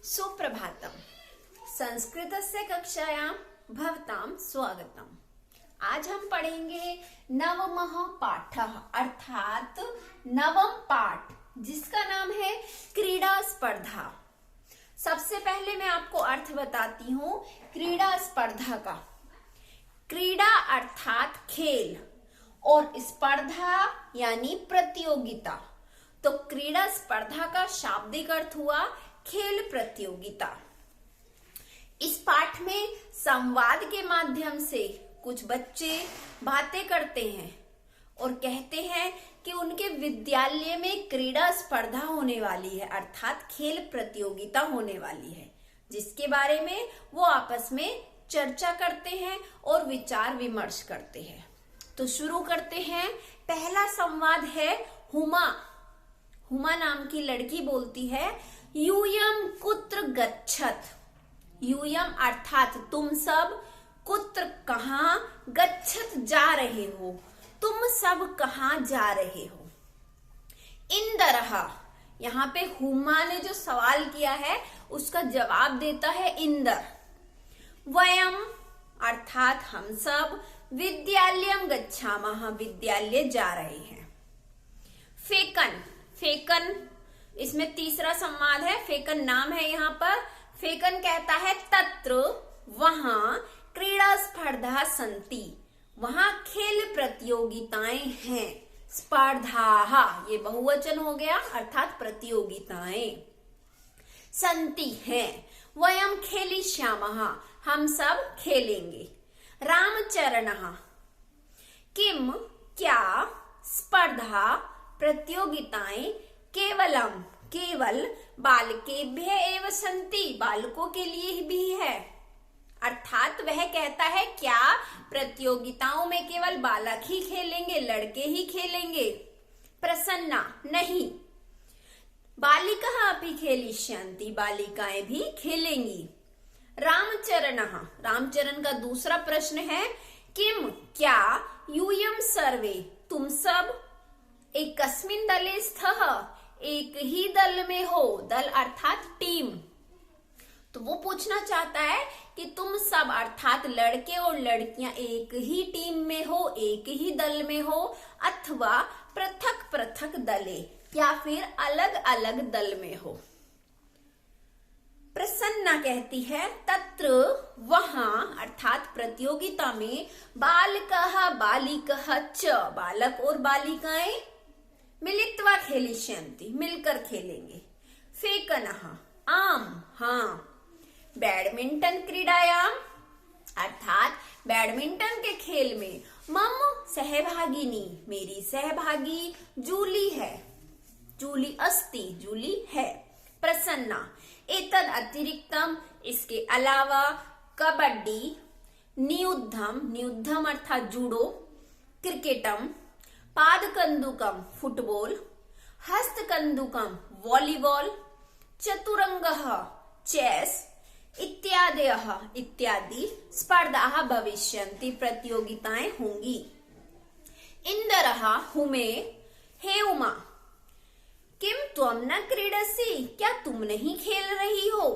सुप्रभातम। संस्कृतस्य कक्षायां भवतां स्वागतम। आज हम पढ़ेंगे नवमः पाठः अर्थात नवम पाठ, जिसका नाम है क्रीडा स्पर्धा। सबसे पहले मैं आपको अर्थ बताती हूँ क्रीडा स्पर्धा का। क्रीडा अर्थात खेल और स्पर्धा यानी प्रतियोगिता। तो क्रीडा स्पर्धा का शाब्दिक अर्थ हुआ खेल प्रतियोगिता। इस पाठ में संवाद के माध्यम से कुछ बच्चे बातें करते हैं और कहते हैं कि उनके विद्यालय में क्रीडा स्पर्धा होने वाली है, अर्थात खेल प्रतियोगिता होने वाली है, जिसके बारे में वो आपस में चर्चा करते हैं और विचार विमर्श करते हैं। तो शुरू करते हैं। पहला संवाद है हुमा। हुमा नाम की लड़की बोलती है, यूयम कुत्र गच्छत। यूयम अर्थात तुम सब, कुत्र कहाँ, गच्छत जा रहे हो, तुम सब कहाँ जा रहे हो। इंदरहा, यहाँ पे हुमा ने जो सवाल किया है उसका जवाब देता है इंदर। वयम अर्थात हम सब, विद्यालयम गच्छामः विद्यालय जा रहे हैं। फेकन, फेकन इसमें तीसरा संवाद है। फेकन नाम है यहाँ पर। फेकन कहता है तत्र वहां क्रीड़ा स्पर्धा संति, वहां खेल प्रतियोगिताएं हैं। स्पर्धा ये बहुवचन हो गया अर्थात प्रतियोगिताएं। संति हैं। वयम खेलिष्यामः हम सब खेलेंगे। रामचरणः किम क्या, स्पर्धा प्रतियोगिताएं केवलम केवल बालकेभ्य एव संति बालकों के लिए भी है। अर्थात वह कहता है क्या प्रतियोगिताओं में केवल बालक ही खेलेंगे, लड़के ही खेलेंगे। प्रसन्ना नहीं, बालिकाः अपि खेलिष्यन्ति बालिकाएं भी खेलेंगी। रामचरणः, रामचरण का दूसरा प्रश्न है किम क्या, यूयम सर्वे तुम सब, एकस्मिन् दले स्तः एक ही दल में हो। दल अर्थात टीम। तो वो पूछना चाहता है कि तुम सब अर्थात लड़के और लड़कियां एक ही टीम में हो, एक ही दल में हो, अथवा पृथक पृथक दले या फिर अलग अलग दल में हो। प्रसन्ना कहती है तत्र वहां अर्थात प्रतियोगिता में, बालकः बालिकः च बालक और बालिकाएं, मिलित्वा खेलिष्यन्ति मिलकर खेलेंगे। फेकनः आम हाँ। बैडमिंटन क्रीडायाम अर्थात बैडमिंटन के खेल में, मम सहभागिनी मेरी सहभागी जूली है, जूली अस्ति जूली है। प्रसन्ना एतद अतिरिक्तम इसके अलावा, कबड्डी, नियुद्धम नियुद्धम अर्थात जूडो, क्रिकेटम, पादकंदुकम फुटबॉल, हस्तकंदुकम वॉलीबॉल, चतुरंगः चेस इत्यादयः इत्यादि स्पर्धाः भविष्यन्ति प्रतियोगिताएं होंगी। इंदरः हुमे हे उमा, किम त्वम न क्रीडसि क्या तुम नहीं खेल रही हो।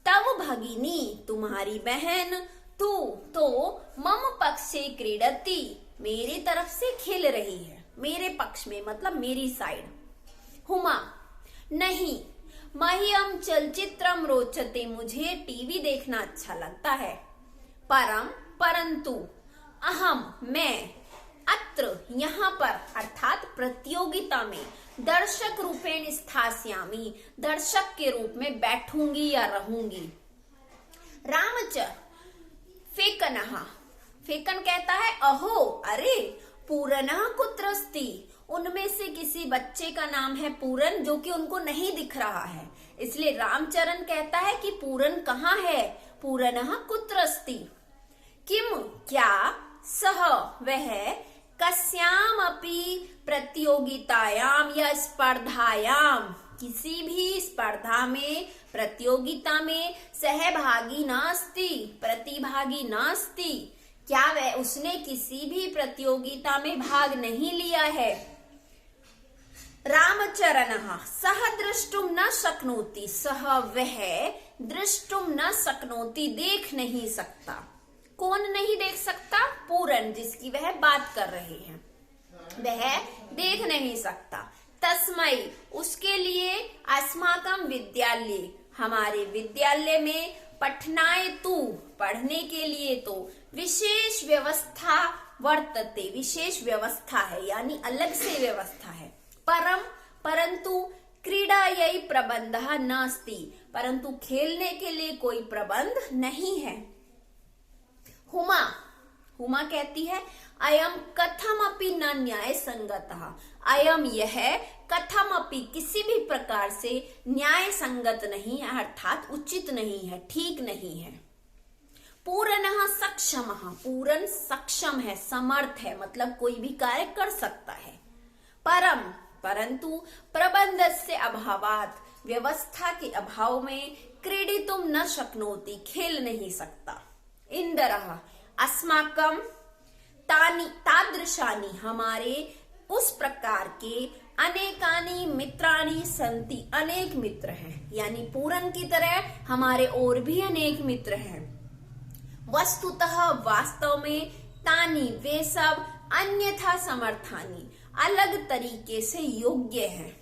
तव भगिनी तुम्हारी बहन, तू तो मम पक्षे क्रीडति मेरी तरफ से खेल रही है, मेरे पक्ष में मतलब मेरी साइड। हुमा नहीं, मह्यम चलचित्रम रोचते मुझे टीवी देखना अच्छा लगता है। परम परंतु, अहम मैं, अत्र यहाँ पर अर्थात प्रतियोगिता में, दर्शक रूपेण स्थास्यामि दर्शक के रूप में बैठूंगी या रहूंगी। रामच फेकनः, फेकन कहता है अहो अरे, पूरनः कुत्र अस्ति उनमें से किसी बच्चे का नाम है पूरन, जो कि उनको नहीं दिख रहा है। इसलिए रामचरण कहता है कि पूरन कहाँ है, पूरनः कुत्र अस्ति। किम क्या, सह वह, कस्याम अपि प्रतियोगितायाम या स्पर्धायाम किसी भी स्पर्धा में, प्रतियोगिता में, सहभागी नास्ति प्रतिभागी नास्ति क्या वह उसने किसी भी प्रतियोगिता में भाग नहीं लिया है। रामचरणः सः द्रष्टुम न शक्नोति, सः वह द्रष्टुम न शक्नोति देख नहीं सकता। कौन नहीं देख सकता? पूरन, जिसकी वह बात कर रहे हैं, वह देख नहीं सकता। तस्मै उसके लिए, अस्माकं विद्यालय हमारे विद्यालय में, पठनाय तु पढ़ने के लिए तो, विशेष व्यवस्था वर्तते विशेष व्यवस्था है यानी अलग से व्यवस्था है। परम परंतु क्रीडायै प्रबंधः नास्ति, परंतु खेलने के लिए कोई प्रबंध नहीं है। हुमा हुमा कहती है अयम कथमपि न न्याय संगतः, अयम यह कथमपि किसी भी प्रकार से न्याय संगत नहीं है, अर्थात उचित नहीं है, ठीक नहीं है। पूर्णः सक्षमः, पूर्ण सक्षम है, समर्थ है, मतलब कोई भी कार्य कर सकता है। परम परंतु प्रबंधस्य अभावात्, व्यवस्था के अभाव में, क्रीडितुम न शक्नोति खेल नहीं सकता। इंदरः अस्माकं तानि तादृशानि हमारे उस प्रकार के, अनेकानि मित्राणि सन्ति अनेक मित्र हैं, यानी पूरन की तरह हमारे और भी अनेक मित्र हैं। वस्तुतः वास्तव में, तानि वे सब, अन्यथा समर्थानि अलग तरीके से योग्य हैं।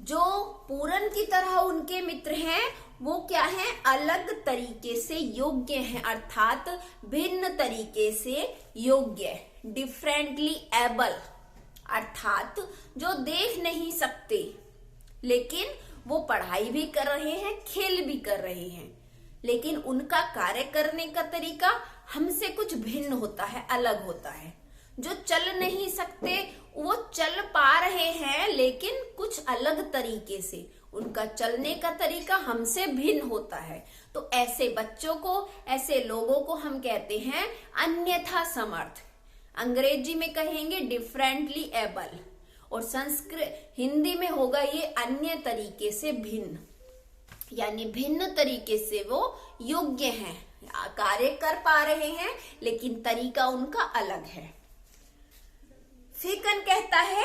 जो पूरन की तरह उनके मित्र हैं वो क्या है? अलग तरीके से योग्य हैं, अर्थात भिन्न तरीके से योग्य, डिफरेंटली एबल, अर्थात जो देख नहीं सकते लेकिन वो पढ़ाई भी कर रहे हैं, खेल भी कर रहे हैं, लेकिन उनका कार्य करने का तरीका हमसे कुछ भिन्न होता है, अलग होता है। जो चल नहीं सकते वो चल पा रहे हैं लेकिन कुछ अलग तरीके से, उनका चलने का तरीका हमसे भिन्न होता है। तो ऐसे बच्चों को, ऐसे लोगों को हम कहते हैं अन्यथा समर्थ। अंग्रेजी में कहेंगे डिफरेंटली एबल, और संस्कृत हिंदी में होगा ये अन्य तरीके से भिन्न, यानी भिन्न तरीके से वो योग्य हैं, कार्य कर पा रहे हैं लेकिन तरीका उनका अलग है। फेकन कहता है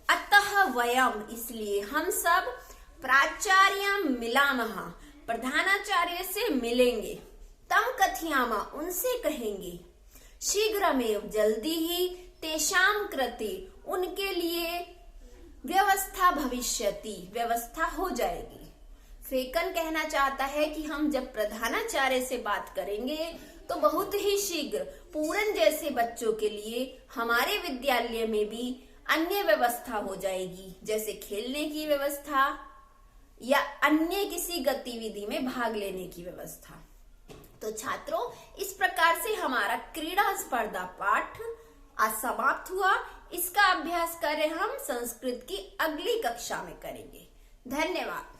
अतः वयम, इसलिए हम सब, प्राचार्यं मिलामः प्रधानाचार्य से मिलेंगे, तम कथयामा उनसे कहेंगे, शीघ्रमेव जल्दी ही, तेषां कृते उनके लिए, व्यवस्था भविष्यति व्यवस्था हो जाएगी। फेकन कहना चाहता है कि हम जब प्रधानाचार्य से बात करेंगे तो बहुत ही शीघ्र पूरन जैसे बच्चों के लिए हमारे विद्यालय में भी अन्य व्यवस्था हो जाएगी, जैसे खेलने की व्यवस्था या अन्य किसी गतिविधि में भाग लेने की व्यवस्था। तो छात्रों, इस प्रकार से हमारा क्रीड़ा स्पर्धा पाठ आज समाप्त हुआ। इसका अभ्यास कार्य हम संस्कृत की अगली कक्षा में करेंगे। धन्यवाद।